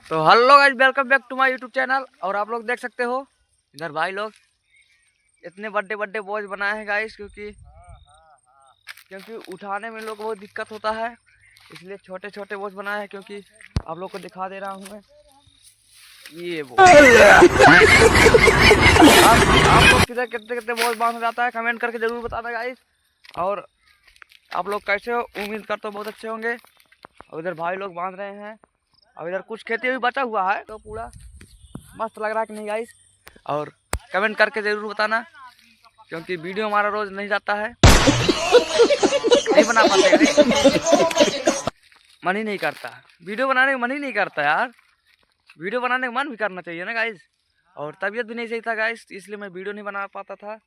तो hello guys, welcome back to my YouTube channel. और आप लोग देख सकते हो इधर भाई लोग इतने बड़े बड़े बोझ बनाए हैं गाइस, क्योंकि उठाने में लोग बहुत दिक्कत होता है, इसलिए छोटे छोटे बोझ बनाए हैं। क्योंकि आप लोग को दिखा दे रहा हूँ मैं ये बोझ। आप लोग किधर कितने कितने बोझ बांध जाता है कमेंट करके जरूर बताना गाइस। और आप लोग कैसे हो, उम्मीद करते हो बहुत अच्छे होंगे। और इधर भाई लोग बांध रहे हैं। और इधर कुछ खेती भी बचा हुआ है, तो पूरा मस्त लग रहा है कि नहीं गाइस। और कमेंट करके ज़रूर बताना, क्योंकि वीडियो हमारा रोज़ नहीं जाता है, नहीं बना पाते गाइस, मन ही नहीं करता। वीडियो बनाने का मन ही नहीं करता यार, वीडियो बनाने का मन भी करना चाहिए ना गाइस। और तबीयत भी नहीं सही था गाइस, इसलिए मैं वीडियो नहीं बना पाता था।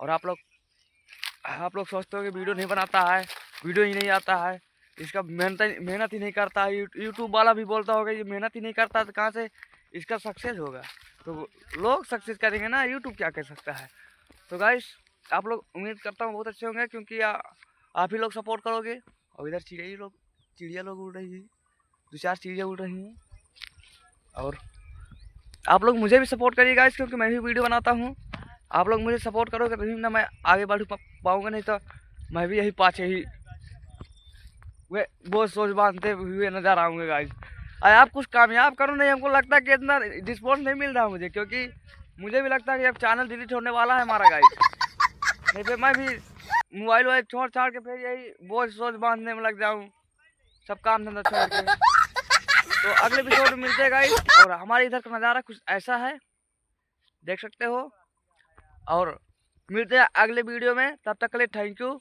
और आप लोग सोचते हो कि वीडियो नहीं बनाता है, वीडियो ही नहीं आता है, इसका मेहनत ही नहीं करता है। यूट्यूब वाला भी बोलता होगा ये मेहनत ही नहीं करता है, तो कहाँ से इसका सक्सेस होगा। तो लोग सक्सेस करेंगे ना, यूट्यूब क्या कर सकता है। तो गाइस आप लोग उम्मीद करता हूँ बहुत अच्छे होंगे, क्योंकि आप ही लोग सपोर्ट करोगे। और इधर चिड़िया लोग उड़ रही है, 2-4 चिड़िया उड़ रही हैं। और आप लोग मुझे भी सपोर्ट करिए गाइस, क्योंकि मैं भी वीडियो बनाता हूँ। आप लोग मुझे सपोर्ट करोगे तभी ना मैं आगे बढ़ पाऊँगा, नहीं तो मैं भी यही पाछे ही वे वो सोच बांधते हुए नजर आऊँगे गाइस। अरे आप कुछ कामयाब करो, नहीं हमको लगता है कि इतना रिस्पॉन्स नहीं मिल रहा मुझे, क्योंकि मुझे भी लगता है कि अब चैनल डिलीट होने वाला है हमारा गाइस। नहीं तो मैं भी मोबाइल वाइल छोड़ छाड़ के फिर यही बोझ सोच बांधने में लग जाऊँ, सब काम धंधा छोड़ के। तो अगले एपिसोड में मिलते हैं गाइस। और हमारे इधर का नज़ारा कुछ ऐसा है, देख सकते हो। और मिलते हैं अगले वीडियो में, तब तक के लिए थैंक यू।